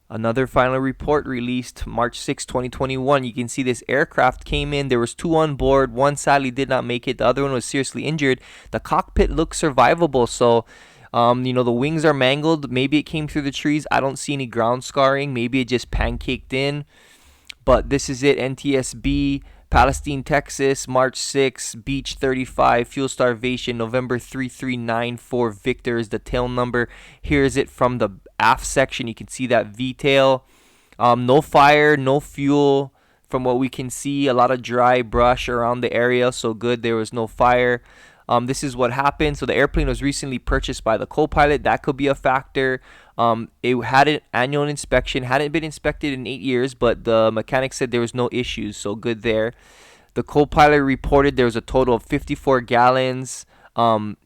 Another final report released March 6, 2021. You can see this aircraft came in. There was 2 on board. One sadly did not make it. The other one was seriously injured. The cockpit looks survivable. So, the wings are mangled. Maybe it came through the trees. I don't see any ground scarring. Maybe it just pancaked in. But this is it. NTSB, Palestine, Texas, March 6, Beach 35, fuel starvation, November 3394, Victor is the tail number. Here is it from the aft section. You can see that V tail. No fire, no fuel. From what we can see, a lot of dry brush around the area. So good, there was no fire. This is what happened. So the airplane was recently purchased by the co-pilot. That could be a factor. It had an annual inspection, hadn't been inspected in 8 years, but the mechanic said there was no issues, so good there. The co-pilot reported there was a total of 54 gallons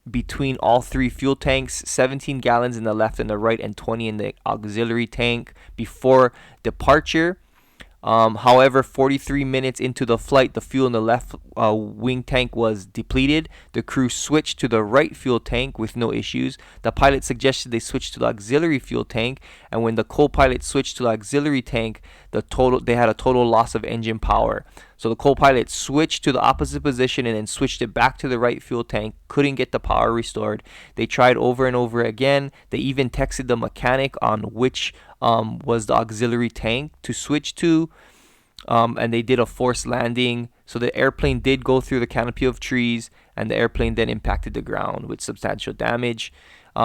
between all 3 fuel tanks, 17 gallons in the left and the right, and 20 in the auxiliary tank before departure. However, 43 minutes into the flight, the fuel in the left wing tank was depleted. The crew switched to the right fuel tank with no issues. The pilot suggested they switch to the auxiliary fuel tank, and when the co-pilot switched to the auxiliary tank, they had a total loss of engine power. So the co-pilot switched to the opposite position and then switched it back to the right fuel tank. Couldn't get the power restored. They tried over and over again. They even texted the mechanic on which was the auxiliary tank to switch to, and they did a forced landing. So the airplane did go through the canopy of trees, and the airplane then impacted the ground with substantial damage.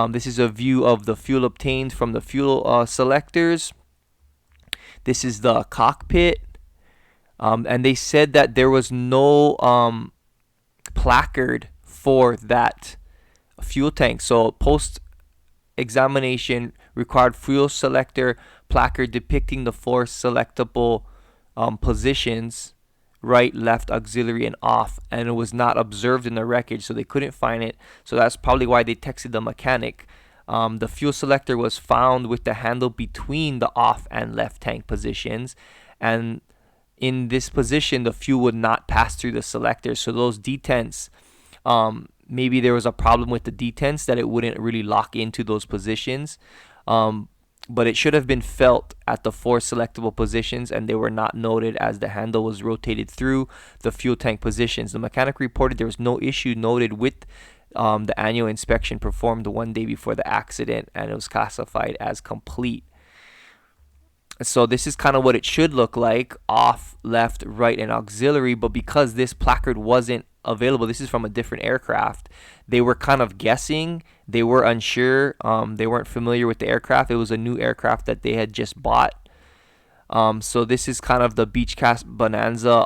This is a view of the fuel obtained from the fuel selectors. This is the cockpit. And they said that there was no placard for that fuel tank. So post examination required fuel selector placard depicting the 4 selectable positions: right, left, auxiliary, and off, and it was not observed in the wreckage, so they couldn't find it. So that's probably why they texted the mechanic. The fuel selector was found with the handle between the off and left tank positions, and in this position the fuel would not pass through the selector. So those detents, maybe there was a problem with the detents that it wouldn't really lock into those positions, but it should have been felt at the 4 selectable positions, and they were not noted as the handle was rotated through the fuel tank positions. The mechanic reported there was no issue noted with the annual inspection performed 1 day before the accident, and it was classified as complete. So this is kind of what it should look like: off, left, right, and auxiliary. But because this placard wasn't available, this is from a different aircraft, they were kind of guessing. They were unsure. They weren't familiar with the aircraft. It was a new aircraft that they had just bought. So this is kind of the Beechcraft Bonanza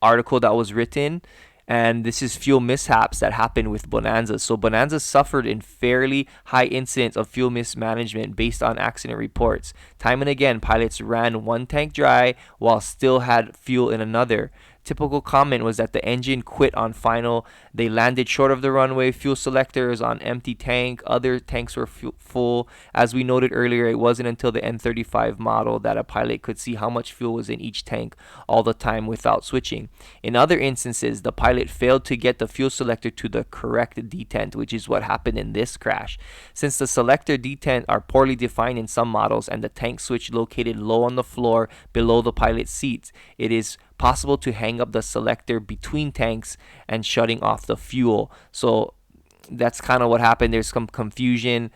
article that was written. And this is fuel mishaps that happened with Bonanza. So Bonanza suffered in fairly high incidence of fuel mismanagement based on accident reports. Time and again, pilots ran one tank dry while still had fuel in another. Typical comment was that the engine quit on final. They landed short of the runway. Fuel selectors on empty tank. Other tanks were full. As we noted earlier, it wasn't until the N35 model that a pilot could see how much fuel was in each tank all the time without switching. In other instances, the pilot failed to get the fuel selector to the correct detent, which is what happened in this crash. Since the selector detent are poorly defined in some models and the tank switch located low on the floor below the pilot's seats, it is possible to hang up the selector between tanks and shutting off the fuel. So that's kind of what happened. There's some confusion,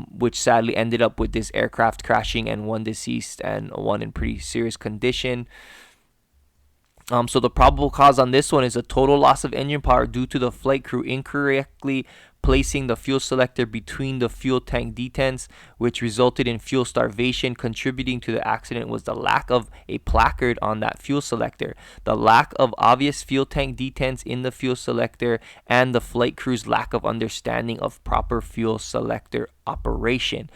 which sadly ended up with this aircraft crashing and 1 deceased and 1 in pretty serious condition. So the probable cause on this one is a total loss of engine power due to the flight crew incorrectly placing the fuel selector between the fuel tank detents, which resulted in fuel starvation. Contributing to the accident was the lack of a placard on that fuel selector, the lack of obvious fuel tank detents in the fuel selector, and the flight crew's lack of understanding of proper fuel selector operation.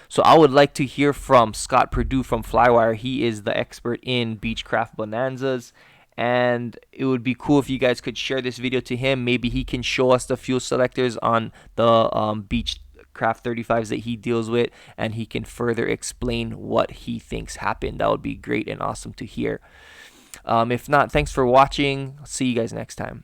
So I would like to hear from Scott Perdue from Flywire. He is the expert in Beechcraft Bonanzas. And it would be cool if you guys could share this video to him. Maybe he can show us the fuel selectors on the Beechcraft 35s that he deals with, and he can further explain what he thinks happened. That would be great and awesome to hear. If not, thanks for watching. I'll see you guys next time.